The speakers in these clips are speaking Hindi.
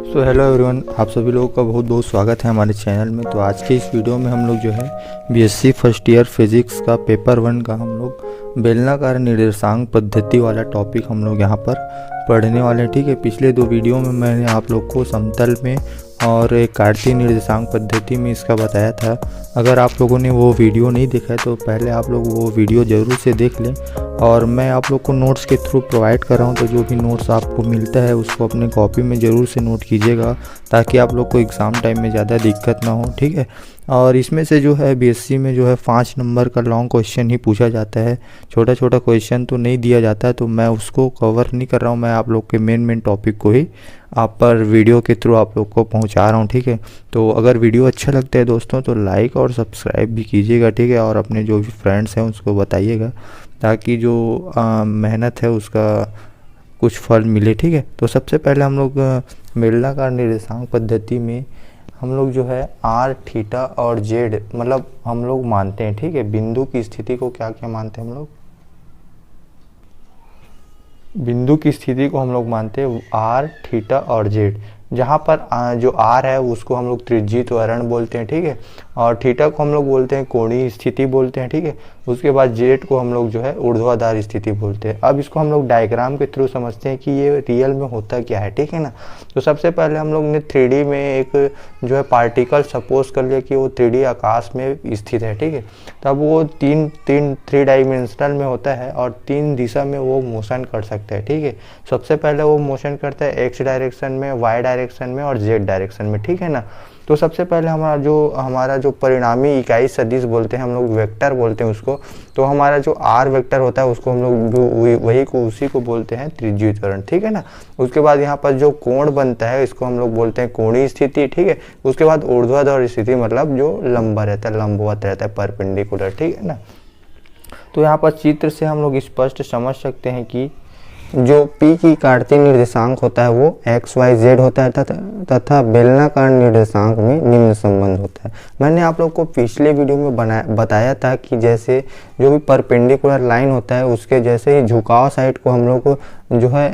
हेलो एवरीवन, आप सभी लोगों का बहुत बहुत स्वागत है हमारे चैनल में। तो आज के इस वीडियो में हम लोग जो है बीएससी फर्स्ट ईयर फिजिक्स का पेपर 1 का हम लोग बेलनाकार निर्देशांक पद्धति वाला टॉपिक हम लोग यहाँ पर पढ़ने वाले हैं। ठीक है, पिछले 2 वीडियो में मैंने आप लोग को समतल में और एक कार्तीय निर्देशांक पद्धति में इसका बताया था। अगर आप लोगों ने वो वीडियो नहीं देखा है तो पहले आप लोग वो वीडियो ज़रूर से देख लें। और मैं आप लोग को नोट्स के थ्रू प्रोवाइड कर रहा हूँ, तो जो भी नोट्स आपको मिलता है उसको अपने कॉपी में ज़रूर से नोट कीजिएगा ताकि आप लोग को एग्ज़ाम टाइम में ज़्यादा दिक्कत ना हो। ठीक है, और इसमें से जो है बीएससी में जो है 5 नंबर का लॉन्ग क्वेश्चन ही पूछा जाता है, छोटा छोटा क्वेश्चन तो नहीं दिया जाता है। तो मैं उसको कवर नहीं कर रहा हूँ, मैं आप लोग के मेन टॉपिक को ही आप पर वीडियो के थ्रू आप लोग को पहुंचा रहा हूं। ठीक है, तो अगर वीडियो अच्छा लगता है दोस्तों तो लाइक और सब्सक्राइब भी कीजिएगा। ठीक है, और अपने जो भी फ्रेंड्स हैं उसको बताइएगा ताकि जो मेहनत है उसका कुछ फल मिले। ठीक है, तो सबसे पहले हम लोग बेलनाकार निर्देशांक पद्धति में हम लोग जो है आर, थीटा और जेड मतलब हम लोग मानते हैं। ठीक है, बिंदु की स्थिति को क्या क्या मानते हैं हम लोग? बिंदु की स्थिति को हम लोग मानते हैं आर, थीटा और जेड। जहाँ पर जो आर है उसको हम लोग त्रिज्यीय त्वरण बोलते हैं। ठीक है, और थीटा को हम लोग बोलते हैं कोणीय स्थिति बोलते हैं। ठीक है, उसके बाद जेड को हम लोग जो है ऊर्ध्वाधर स्थिति बोलते हैं। अब इसको हम लोग डायग्राम के थ्रू समझते हैं कि ये रियल में होता क्या है। ठीक है ना, तो सबसे पहले हम लोग ने 3D में एक जो है पार्टिकल सपोज कर लिया कि वो 3D आकाश में स्थित है। ठीक है, तब वो 3 डायमेंशनल में होता है और 3 दिशा में वो मोशन कर सकता है। ठीक है, सबसे पहले वो मोशन करता है एक्स डायरेक्शन में, वाई डायरेक्शन में और जेड डायरेक्शन में। ठीक है ना, तो सबसे पहले हमारा जो परिणामी इकाई सदिश बोलते हैं, हम लोग वेक्टर बोलते हैं उसको। तो हमारा जो आर वेक्टर होता है उसको हम लोग उसी को बोलते हैं त्रिज्यीय त्वरण। ठीक है ना, उसके बाद यहाँ पर जो कोण बनता है इसको हम लोग बोलते हैं कोणीय स्थिति। ठीक है, उसके बाद ऊर्ध्वाधर स्थिति मतलब जो लंबा रहता है, लंबवत रहता है, परपेंडिकुलर। ठीक है ना, तो यहाँ पर चित्र से हम लोग स्पष्ट समझ सकते हैं कि जो P की कार्तीय निर्देशांक होता है वो एक्स वाई जेड होता है तथा बेलनाकार निर्देशांक में निम्न संबंध होता है। मैंने आप लोग को पिछले वीडियो में बताया था कि जैसे जो भी परपेंडिकुलर लाइन होता है उसके जैसे ही झुकाव साइड को हम लोग को जो है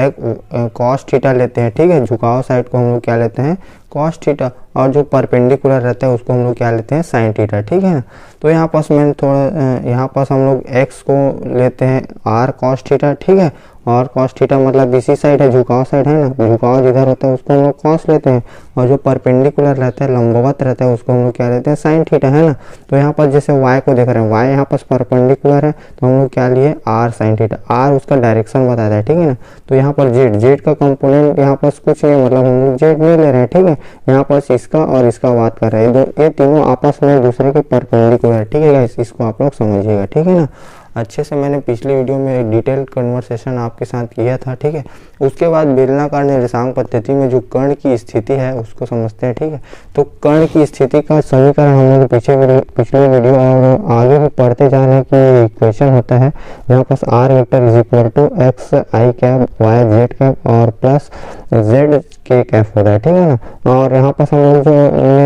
एक कॉस थीटा लेते हैं। ठीक है, झुकाव साइड को हम लोग क्या लेते हैं? कॉस थीटा, और जो परपेंडिकुलर रहता है उसको हम लोग क्या लेते हैं? Sine theta. ठीक है ना, तो यहाँ पास मैंने यहाँ पास हम लोग एक्स को लेते हैं आर कॉस थीटा। ठीक है, और कॉस थीटा मतलब इसी साइड है, झुकाव साइड है ना, झुकाव जिधर होता है उसको हम लोग कॉस लेते हैं, और जो परपेंडिकुलर रहता है, लंबवत रहता है, उसको हम लोग क्या लेते हैं? Sine theta. है ना, तो यहाँ पर जैसे y को देख रहे हैं, y यहाँ पर परपेंडिकुलर है तो हम लोग क्या लिए? R sine theta. आर उसका डायरेक्शन बताता है। ठीक है ना, तो यहाँ पर जेड का कंपोनेंट यहाँ पर कुछ नहीं, मतलब हम लोग जेड नहीं ले रहे हैं। ठीक है, यहाँ पर इसका और इसका बात कर रहे हैं, ये तीनों आपस में दूसरे के परपेंडिकुलर। ठीक है गाइस, इसको आप लोग समझिएगा। ठीक है ना, अच्छे से मैंने पिछले वीडियो में एक डिटेल कन्वर्सेशन आपके साथ किया था। ठीक है, उसके बाद बेलनाकार निर्देशांक पद्धति में जो कर्ण की स्थिति है उसको समझते हैं। ठीक है, तो कर्ण की स्थिति का समीकरण हम लोग पिछले वीडियो और आगे भी पढ़ते जा रहे हैं कि इक्वेशन होता है जहाँ पास R vector is equal to X I cap Y Z cap और प्लस जेड के कैप होता है। ठीक है ना, और यहाँ पास हम लोग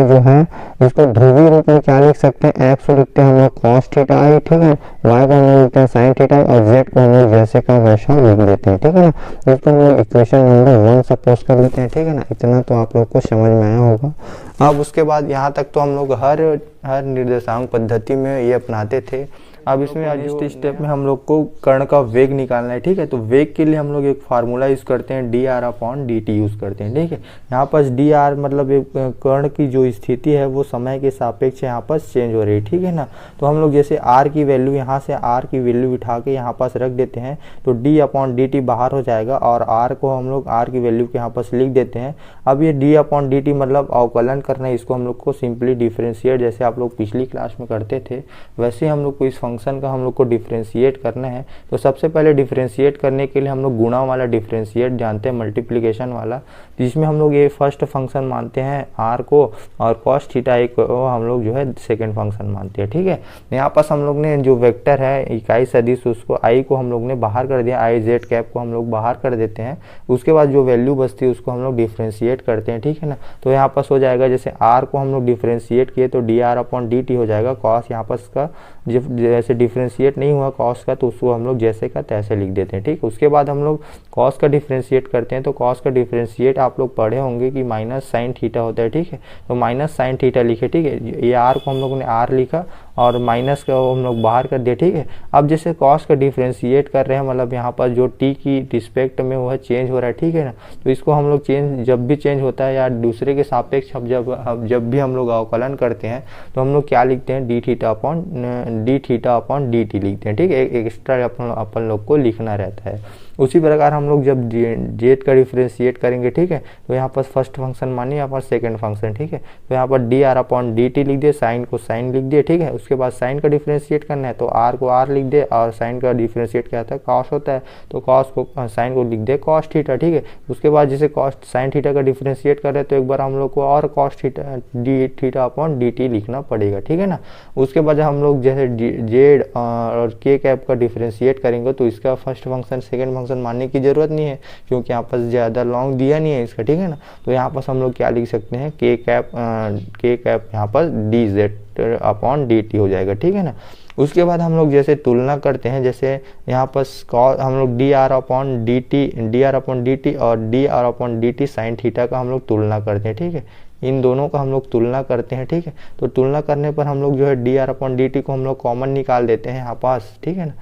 जो है इसको ध्रुवीय रूप में क्या लिख सकते हैं? एक्स को लिखते हैं हम लोग कॉस थीटा आई। ठीक है, वाई को हम लोग लिखते हैं साइन थीटा और जेड को हम लोग जैसे का वैसा लिख देते हैं। ठीक है ना, इसको हम लोग इक्वेशन नंबर 1 सपोज कर लेते हैं। ठीक है ना, इतना तो आप लोग को समझ में आया होगा। अब उसके बाद यहाँ तक तो हम लोग हर निर्देशांक पद्धति में ये अपनाते थे। अब इसमें आज इस स्टेप में हम लोग को कर्ण का वेग निकालना है। ठीक है, तो वेग के लिए हम लोग एक फार्मूला यूज़ करते हैं, dr/dt यूज़ करते हैं। ठीक है, यहाँ पर dr मतलब एक कर्ण की जो स्थिति है वो समय के सापेक्ष यहाँ पर चेंज हो रही है। ठीक है ना, तो हम लोग जैसे r की वैल्यू यहाँ से r की वैल्यू उठा के यहाँ पास रख देते हैं तो d/dt बाहर हो जाएगा और r को हम लोग r की वैल्यू के यहाँ पास लिख देते हैं। अब ये d/dt मतलब अवकलन करना है, इसको हम लोग को सिंपली डिफ्रेंशिएट जैसे आप लोग पिछली क्लास में करते थे वैसे हम लोग को इस फंक्शन का हम लोग को डिफरेंशिएट करना है। तो सबसे पहले डिफरेंशिएट करने के लिए हम लोग गुणा वाला डिफरेंशिएट जानते हैं, मल्टीप्लिकेशन वाला, जिसमें हम लोग ये फर्स्ट फंक्शन मानते हैं आर को और कॉस थीटा आई को हम लोग जो है सेकंड फंक्शन मानते हैं। ठीक है, यहाँ पास हम लोग ने जो वेक्टर है इकाई सदिश उसको आई को हम लोग ने बाहर कर दिया, आई जेड कैप को हम लोग बाहर कर देते हैं। उसके बाद जो वैल्यू बचती है उसको हम लोग डिफरेंशिएट करते हैं। ठीक है ना, तो यहाँ पास हो जाएगा जैसे आर को हम लोग डिफरेंशिएट किए तो dr/dt हो जाएगा, कॉस यहाँ पास का जब जैसे डिफ्रेंशिएट नहीं हुआ कॉस का तो उसको हम लोग जैसे का तैसे लिख देते हैं, ठीक। उसके बाद हम लोग कॉस का डिफ्रेंशिएट करते हैं, तो कॉस का डिफ्रेंशिएट आप लोग पढ़े होंगे कि माइनस साइन थीटा होता है, ठीक है। तो माइनस साइन थीटा लिखे, ठीक है। ये आर को हम लोगों ने आर लिखा और माइनस का हम लोग बाहर कर दिया, ठीक है। अब जैसे कॉस का डिफ्रेंशिएट कर रहे हैं, मतलब यहाँ पर जो टी की रिस्पेक्ट में वो है चेंज हो रहा है, ठीक है ना। तो इसको हम लोग चेंज जब भी चेंज होता है या दूसरे के सापेक्ष जब भी हम लोग अवकलन करते हैं तो हम लोग क्या लिखते हैं, D theta upon D T लिखते हैं, ठीक है। एक्स्ट्रा अपन लोग को लिखना रहता है। उसी प्रकार हम लोग जब जेड का डिफ्रेंशिएट करेंगे, ठीक है, तो यहाँ पर फर्स्ट फंक्शन मानिए, यहाँ पर सेकंड फंक्शन, ठीक है। तो यहाँ पर D R upon D T लिख दिए, साइन को साइन लिख दिए, ठीक है। उसके बाद साइन का डिफ्रेंशिएट करना है तो आर को आर लिख दे और साइन का डिफ्रेंशिएट क्या होता है, कॉस होता है, तो कॉस को साइन को लिख दे कॉस थीटा, ठीक है। उसके बाद जैसे कॉस साइन थीटा का डिफ्रेंशिएट कर रहे हैं तो एक बार हम लोग को और cos theta D theta upon D T लिखना पड़ेगा, ठीक है ना। उसके बाद हम लोग जैसे जेड और के कैप का डिफ्रेंशिएट करेंगे तो इसका फर्स्ट फंक्शन सेकंड फंक्शन मानने की जरूरत नहीं है क्योंकि यहाँ पर ज़्यादा लॉन्ग दिया नहीं है इसका, ठीक है ना। तो यहाँ पर हम लोग क्या लिख सकते हैं, के कैप यहाँ पर D z upon D T हो जाएगा, ठीक है ना। उसके बाद हम लोग जैसे तुलना करते हैं, जैसे यहाँ पर हम लोग D are upon D T और D are upon D T sine theta का हम लोग तुलना करते हैं, ठीक है। इन दोनों का हम लोग तुलना करते हैं, ठीक है। तो तुलना करने पर हम लोग जो है D R upon D T को हम लोग कॉमन निकाल देते हैं यहाँ पास, ठीक है ना।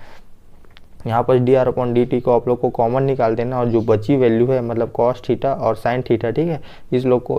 यहाँ पर D R upon D T को आप लोग को कॉमन निकाल देना और जो बची वैल्यू है मतलब कॉस थीटा और साइन थीटा, ठीक है,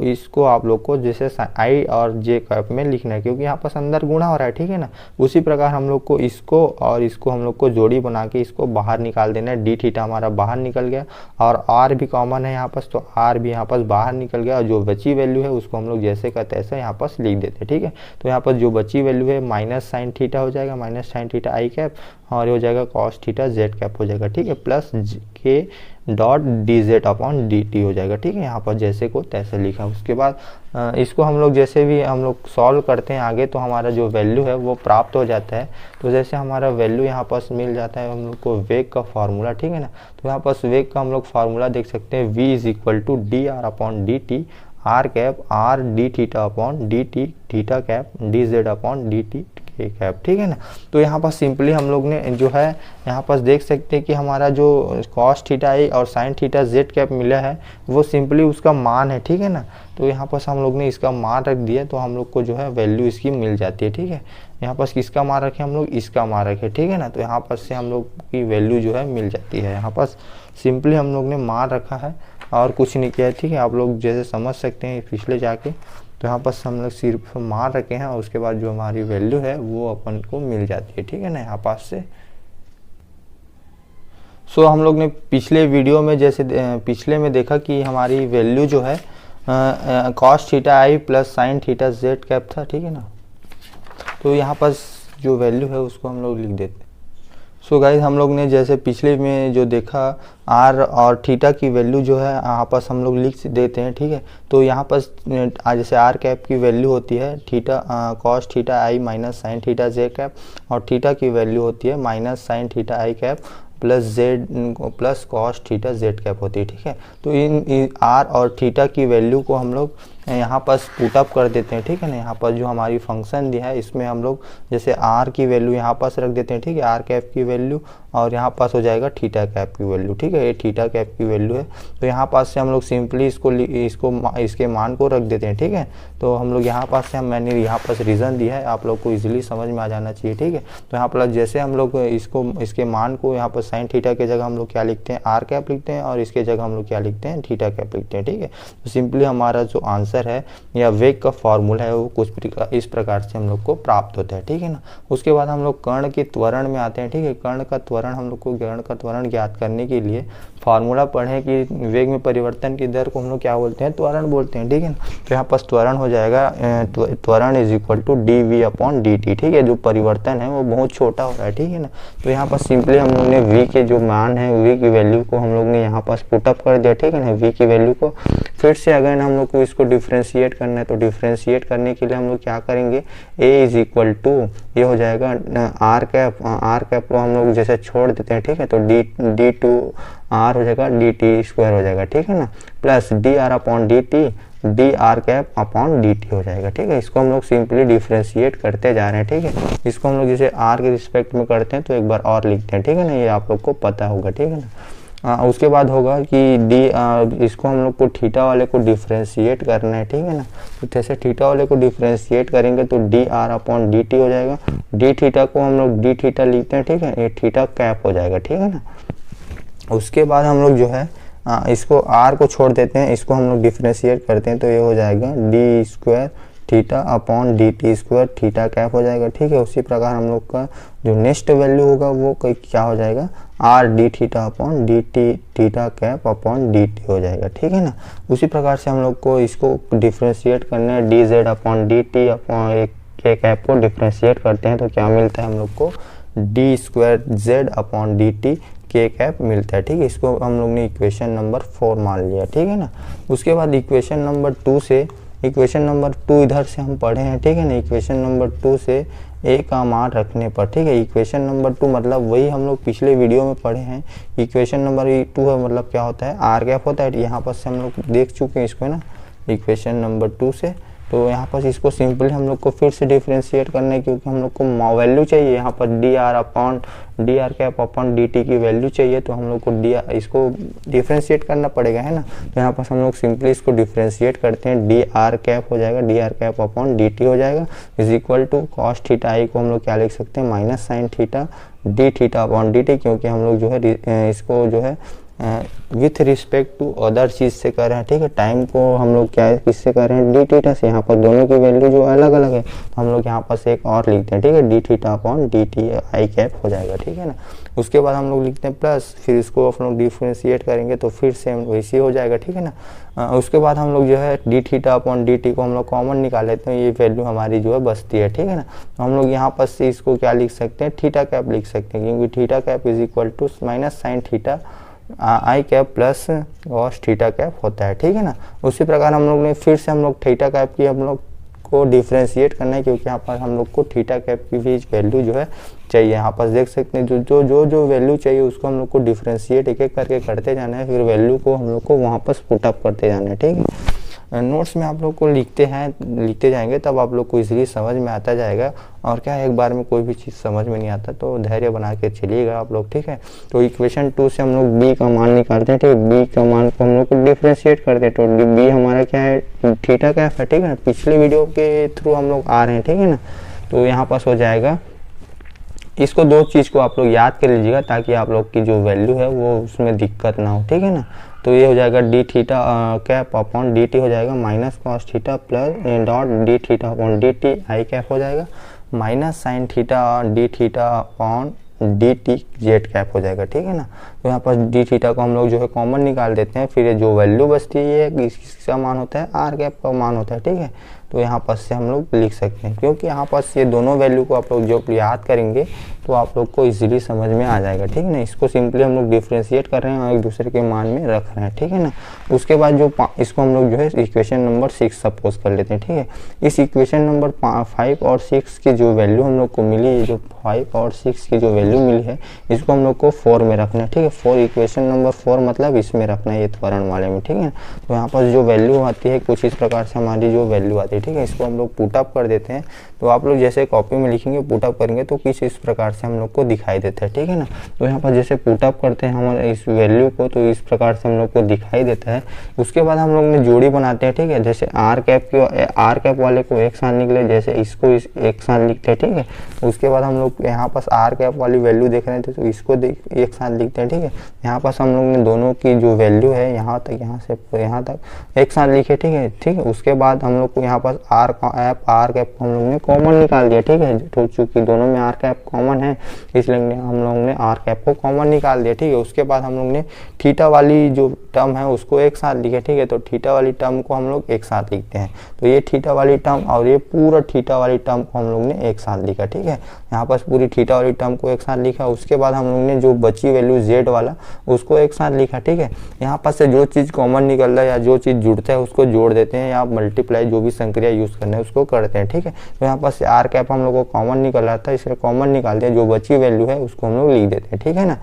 इसको आप लोग को जैसे आई और जे कैप में लिखना है क्योंकि यहाँ पर अंदर गुणा हो रहा है, ठीक है ना। उसी प्रकार हम लोग को इसको और इसको हम लोग को जोड़ी बना के इसको बाहर निकाल देना है। डी थीटा हमारा बाहर निकल गया और आर भी कॉमन है यहाँ पर, तो आर भी यहाँ पर बाहर निकल गया और जो बची वैल्यू है उसको हम लोग जैसे का तैसे यहाँ पर लिख देते हैं, ठीक है। तो यहाँ पर जो बची वैल्यू है माइनस साइन थीटा हो जाएगा, माइनस साइन थीटा आई कैप और ये हो जाएगा कॉस थीटा जेड कैप हो जाएगा, ठीक है, प्लस के dot D z upon D T हो जाएगा, ठीक है। यहाँ पर जैसे को तैसे लिखा। उसके बाद इसको हम लोग जैसे भी हम लोग सॉल्व करते हैं आगे तो हमारा जो वैल्यू है वो प्राप्त हो जाता है। तो जैसे हमारा वैल्यू यहाँ पर मिल जाता है हम लोग को वेग का फार्मूला, ठीक है ना। तो यहाँ पर वेग का हम लोग फार्मूला देख सकते हैं, v is equal to d are upon D t r cap r d theta upon D t theta cap d z upon D t cap, ठीक है ना। तो यहाँ पर सिंपली हम लोग ने जो है यहाँ पर देख सकते हैं कि हमारा जो कॉस थीटा आई और साइन थीटा जेड कैप मिला है वो सिंपली उसका मान है, ठीक है ना। तो यहाँ पर हम लोग ने इसका मान रख दिया तो हम लोग को जो है वैल्यू इसकी मिल जाती है, ठीक है। यहाँ पर किसका मान रखे हम लोग, इसका मान रखे, ठीक है ना। तो यहाँ पर से हम लोग की वैल्यू जो है मिल जाती है। यहाँ पर सिंपली हम लोग ने मान रखा है और कुछ नहीं किया है, ठीक है। आप लोग जैसे समझ सकते हैं पिछले जाके, तो यहाँ पर हम लोग सिर्फ मान रखे हैं और उसके बाद जो हमारी वैल्यू है वो अपन को मिल जाती है, ठीक है ना, यहाँ पास से। सो हम लोग ने पिछले वीडियो में जैसे पिछले में देखा कि हमारी वैल्यू जो है cos theta I plus sine theta Z cap था, ठीक है ना। तो यहाँ पर जो वैल्यू है उसको हम लोग लिख देते हैं। सो गाइस हम लोग ने जैसे पिछले में जो देखा आर और थीटा की वैल्यू जो है यहाँ पर हम लोग लिख देते हैं, ठीक है। तो यहाँ पर जैसे आर कैप की वैल्यू होती है theta cos theta I minus sine theta J cap और थीटा की वैल्यू होती है माइनस साइन थीटा आई cap plus Z plus cos theta Z cap होती है, ठीक है। तो इन आर और थीटा की वैल्यू को हम लोग यहाँ पर पुटअप कर देते हैं, ठीक है ना। यहाँ पर जो हमारी फंक्शन दिया है इसमें हम लोग जैसे आर की वैल्यू यहाँ पास रख देते हैं, ठीक है, आर कैप की वैल्यू और यहाँ पास हो जाएगा थीटा कैप की वैल्यू, ठीक है। ये थीटा कैप की वैल्यू है तो यहाँ पास से हम लोग सिंपली इसके मान को रख देते हैं, ठीक है। तो हम लोग यहाँ पास से मैंने यहाँ पास रीज़न दिया है, आप लोग को इजीली समझ में आ जाना चाहिए, ठीक है। तो यहाँ पर जैसे हम लोग इसके मान को यहाँ पर साइन थीटा के जगह हम लोग क्या लिखते हैं, आर कैप लिखते हैं और इसके जगह हम लोग क्या लिखते हैं, थीटा कैप लिखते हैं, ठीक है। तो सिंपली हमारा जो आंसर है या वेग का फॉर्मूला है वो कुछ इस प्रकार से हम लोग को प्राप्त होता है, ठीक है ना। उसके बाद हम लोग कर्ण के त्वरण में आते हैं, ठीक है। कर्ण का त्वरण हम लोग को कर्ण का त्वरण ज्ञात करने के लिए फार्मूला पढ़ें कि वेग में परिवर्तन की दर को हम लोग क्या बोलते हैं, त्वरण बोलते हैं, ठीक है। तो यहाँ पर त्वरण हो जाएगा त्वरण is equal to d v upon D t, ठीक है। जो परिवर्तन है वो बहुत छोटा हो रहा है, ठीक है ना। तो यहाँ पर सिंपली हम लोग ने वी के जो मान है वी की वैल्यू को हम लोग ने यहाँ पास पुटअप कर दिया, ठीक है ना। वी की वैल्यू को फिर से अगर हम लोग को इसको डिफ्रेंशिएट करना है तो डिफ्रेंशिएट करने के लिए हम लोग क्या करेंगे, ए इज इक्वल टू ये हो जाएगा आर कैप को हम लोग जैसे छोड़ देते हैं, ठीक है। तो डी टू आर हो जाएगा डी टी स्क्वायर हो जाएगा, ठीक है ना, plus D R upon D T D R cap upon D T हो जाएगा। ठीक है, इसको हम लोग सिंपली डिफ्रेंशिएट करते जा रहे हैं। ठीक है, इसको हम लोग जैसे आर के रिस्पेक्ट में करते हैं तो एक बार और लिखते हैं। ठीक है ना, ये आप लोग को पता होगा। ठीक है ना, उसके बाद होगा कि इसको हम लोग को थीटा वाले को डिफ्रेंशिएट करना है। ठीक है ना, तो जैसे थीटा वाले को डिफ्रेंशिएट करेंगे तो D R upon D T हो जाएगा। डी थीटा को हम लोग डी थीटा लिखते हैं। ठीक है, ये थीटा कैप हो जाएगा। ठीक है ना, उसके बाद हम लोग जो है इसको आर को छोड़ देते हैं, इसको हम लोग डिफ्रेंशिएट करते हैं तो ये हो जाएगा D square theta upon D t square theta cap हो जाएगा। ठीक है, उसी प्रकार हम लोग का जो नेक्स्ट वैल्यू होगा वो क्या हो जाएगा, are d theta upon D t theta cap upon D T हो जाएगा। ठीक है ना, उसी प्रकार से हम लोग को इसको डिफ्रेंशिएट करना है, D z upon D T upon एक के कैप को डिफ्रेंशिएट करते हैं तो क्या मिलता है हम लोग को, D square Z upon D T के कैप मिलता है। ठीक है, इसको हम लोग ने इक्वेशन नंबर 4 मान लिया। ठीक है ना, उसके बाद इक्वेशन नंबर 2 से, इक्वेशन नंबर 2 इधर से हम पढ़े हैं। ठीक है ना, इक्वेशन नंबर 2 से ए का मान रखने पर, ठीक है, इक्वेशन नंबर 2 मतलब वही हम लोग पिछले वीडियो में पढ़े हैं। इक्वेशन नंबर 2 है मतलब क्या होता है, आर कैप होता है। यहाँ पर से हम लोग देख चुके हैं इसको ना, इक्वेशन नंबर 2 से। तो यहाँ पर इसको सिंपली हम लोग को फिर से डिफ्रेंशिएट करना है क्योंकि हम लोग को वैल्यू चाहिए यहाँ पर D R upon D R cap upon D T की वैल्यू चाहिए, तो हम लोग को इसको डिफ्रेंशिएट करना पड़ेगा, है ना। तो यहाँ पर हम लोग सिंपली इसको डिफ्रेंशिएट करते हैं, डी आर कैप हो जाएगा, D R cap upon D T हो जाएगा is equal to cos theta I को हम लोग क्या लिख सकते हैं, minus sine theta D theta upon D T, क्योंकि हम लोग जो है इसको जो है विथ रिस्पेक्ट टू अदर चीज से कर रहे हैं। ठीक है, टाइम को हम लोग क्या है किससे कर रहे हैं, डी थीटा से। यहाँ पर दोनों की वैल्यू जो अलग अलग है तो हम लोग यहाँ पर से एक और लिखते हैं। ठीक है, D theta upon D T I cap हो जाएगा। ठीक है ना, उसके बाद हम लोग लिखते हैं प्लस, फिर इसको हम लोग डिफ्रेंशिएट करेंगे तो फिर सेम वैसे हो जाएगा। ठीक है ना, उसके बाद हम लोग जो है D theta upon D T को हम लोग कॉमन निकाल लेते हैं, ये वैल्यू हमारी जो है बचती है। ठीक है ना, तो हम लोग यहाँ पर से इसको क्या लिख सकते हैं, थीटा कैप लिख सकते हैं, क्योंकि theta cap is equal to minus sine theta I cap plus cos theta cap होता है। ठीक है ना, उसी प्रकार हम लोग ने फिर से हम लोग थीटा कैप की हम लोग को डिफ्रेंशिएट करना है, क्योंकि यहाँ पर हम लोग को थीटा कैप की भी वैल्यू जो है चाहिए। यहाँ पर देख सकते हैं जो वैल्यू चाहिए उसको हम लोग को डिफ्रेंशिएट एक एक करके करते जाना है, फिर वैल्यू को हम लोग को वहाँ पर पुट अप करते जाना है। ठीक है, नोट्स में आप लोग को लिखते जाएंगे तब आप लोग को इजीली समझ में आता जाएगा। और क्या एक बार में कोई भी चीज़ समझ में नहीं आता तो धैर्य बना के चलिएगा आप लोग। ठीक है, तो इक्वेशन 2 से हम लोग बी का मान निकालते हैं। ठीक है, बी का मान को हम लोग को डिफ्रेंशिएट करते हैं, तो बी हमारा क्या है, थीटा कैप है। ठीक है ना, पिछले वीडियो के थ्रू हम लोग आ रहे हैं। ठीक है ना, तो यहाँ पास हो जाएगा, इसको दो चीज़ को आप लोग याद कर लीजिएगा ताकि आप लोग की जो वैल्यू है वो उसमें दिक्कत ना हो। ठीक है ना, तो ये हो जाएगा D theta cap upon D T हो जाएगा minus cos theta plus dot D theta upon D T I cap हो जाएगा minus sine theta D theta upon D T Z cap हो जाएगा। ठीक है ना, तो यहाँ पर डी थीटा को हम लोग जो है कॉमन निकाल देते हैं, फिर ये जो वैल्यू बचती है इसका मान होता है आर कैप का मान होता है। ठीक है, तो यहाँ पर से हम लोग लिख सकते हैं, क्योंकि यहाँ पर ये दोनों वैल्यू को आप लोग जो याद करेंगे तो आप लोग को इजीली समझ में आ जाएगा। ठीक है ना, इसको सिंपली हम लोग डिफ्रेंशिएट कर रहे हैं और एक दूसरे के मान में रख रहे हैं। ठीक है ना, उसके बाद जो इसको हम लोग जो है इक्वेशन नंबर 6 सपोज कर लेते हैं। ठीक है, इस इक्वेशन नंबर 5 और 6 की जो वैल्यू हम लोग को मिली, जो 5 और 6 की जो वैल्यू मिली है इसको हम लोग को 4 में रखना है। ठीक है, 4 इक्वेशन नंबर 4 मतलब इसमें रखना है, ये त्वरण वाले में। ठीक है, तो यहाँ पर जो वैल्यू आती है कुछ इस प्रकार से हमारी जो वैल्यू आती है। ठीक है, इसको हम लोग पुटअप कर देते हैं, तो आप लोग जैसे कॉपी में लिखेंगे पुटअप करेंगे तो किस इस प्रकार से हम लोग को दिखाई देता है। ठीक है ना, तो यहाँ पर जैसे पुटअप करते हैं हमारे इस वैल्यू को तो इस प्रकार से हम लोग को दिखाई देता है। उसके बाद हम लोग ने जोड़ी बनाते हैं। ठीक है, जैसे आर कैप वाले को एक साथ निकले, जैसे इसको एक साथ लिखते हैं। ठीक है, उसके बाद हम लोग यहाँ पास आर कैप वाली वैल्यू देख रहे थे तो इसको एक साथ लिखते हैं। ठीक है, यहाँ पास हम लोग ने दोनों की जो वैल्यू है यहाँ तक, यहाँ से यहाँ तक एक साथ लिखे। ठीक है, उसके बाद हम लोग को यहाँ पास आर कैप को हम लोग ने कॉमन निकाल दिया। ठीक है, तो चूंकि दोनों में आर कैप कॉमन है इसलिए हम लोग ने आर कैप को कॉमन निकाल दिया। ठीक है, उसके बाद हम लोग ने थीटा वाली जो टर्म है उसको एक साथ लिखे। ठीक है, तो थीटा वाली टर्म को हम लोग एक साथ लिखते हैं, तो ये थीटा वाली टर्म और ये पूरा थीटा वाली टर्म को हम लोग ने एक साथ लिखा। ठीक है, यहाँ पर पूरी थीटा वाली टर्म को एक साथ लिखा। उसके बाद हम लोग ने जो बची वैल्यू जेड वाला उसको एक साथ लिखा। ठीक है, यहाँ पर से जो चीज़ कॉमन निकल रहा है या जो चीज़ जुड़ता है उसको जोड़ देते हैं या मल्टीप्लाई जो भी संक्रिया यूज करना है उसको करते हैं। ठीक है, तो यहाँ पर से आर कैप हम लोग को कॉमन निकल रहा था, इसलिए कॉमन निकाल दिया, जो बची वैल्यू है उसको हम लोग लिख देते हैं। ठीक है ना,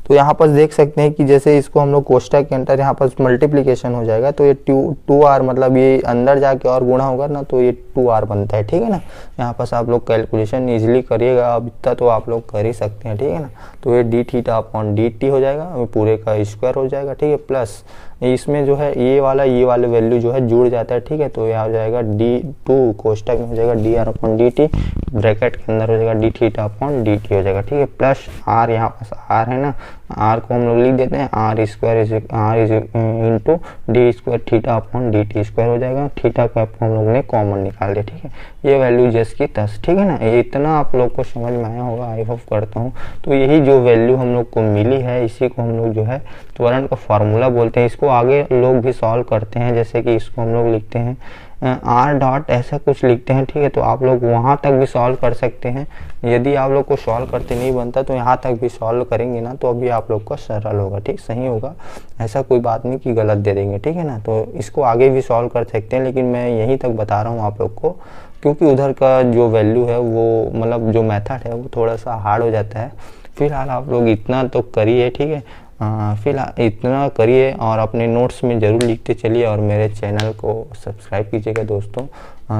तो यहाँ पर देख सकते हैं कि जैसे इसको हम लोग कोष्टक के अंदर यहाँ पर मल्टीप्लिकेशन हो जाएगा तो ये 2r मतलब ये अंदर जाके और गुणा होगा ना तो ये 2r बनता है, ठीक है ना। यहाँ पर आप लोग कैलकुलेशन इजीली करिएगा, अब इतना तो आप लोग कर ही सकते हैं, ठीक है ना। तो ये D theta upon D T हो जाएगा, पूरे का स्क्वायर हो जाएगा, ठीक है। प्लस इसमें जो है ये वाले वैल्यू जो है जुड़ जाता है, ठीक है। तो ये आ जाएगा d2 कोष्टक में हो जाएगा D are upon D T, bracket के अंदर हो जाएगा D theta upon D T हो जाएगा, ठीक है। प्लस आर, यहाँ पास आर है ना, आर को हम लोग लिख देते हैं r square is into d square theta upon D t square हो जाएगा। थीटा को हम लोग ने कॉमन निकाल दिया, ठीक है। ये वैल्यू जस की तस, ठीक है ना। ये इतना आप लोग को समझ में आया होगा, आई होप करता हूँ। तो यही जो वैल्यू हम लोग को मिली है इसी को हम लोग जो है त्वरण का फार्मूला बोलते हैं। इसको आगे लोग भी सॉल्व करते हैं, जैसे कि इसको हम लोग लिखते हैं आर डॉट ऐसा कुछ लिखते हैं, ठीक है। तो आप लोग वहाँ तक भी सॉल्व कर सकते हैं। यदि आप लोग को सॉल्व करते नहीं बनता तो यहाँ तक भी सॉल्व करेंगे ना तो अभी आप लोग का सरल होगा, ठीक, सही होगा। ऐसा कोई बात नहीं कि गलत दे देंगे, ठीक है ना। तो इसको आगे भी सॉल्व कर सकते हैं, लेकिन मैं यहीं तक बता रहा हूँ आप लोग को, क्योंकि उधर का जो वैल्यू है वो मतलब जो मेथड है वो थोड़ा सा हार्ड हो जाता है। फिलहाल आप लोग इतना तो करिए, ठीक है। फिलहाल इतना करिए और अपने नोट्स में ज़रूर लिखते चलिए और मेरे चैनल को सब्सक्राइब कीजिएगा दोस्तों,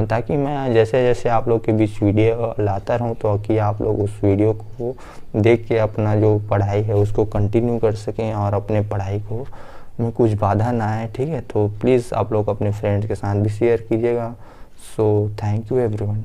ताकि मैं जैसे जैसे आप लोग के बीच वीडियो लाता रहूँ तो कि आप लोग उस वीडियो को देख के अपना जो पढ़ाई है उसको कंटिन्यू कर सकें और अपने पढ़ाई को में कुछ बाधा ना आए, ठीक है। तो प्लीज़ आप लोग अपने फ्रेंड्स के साथ भी शेयर कीजिएगा। So thank you everyone.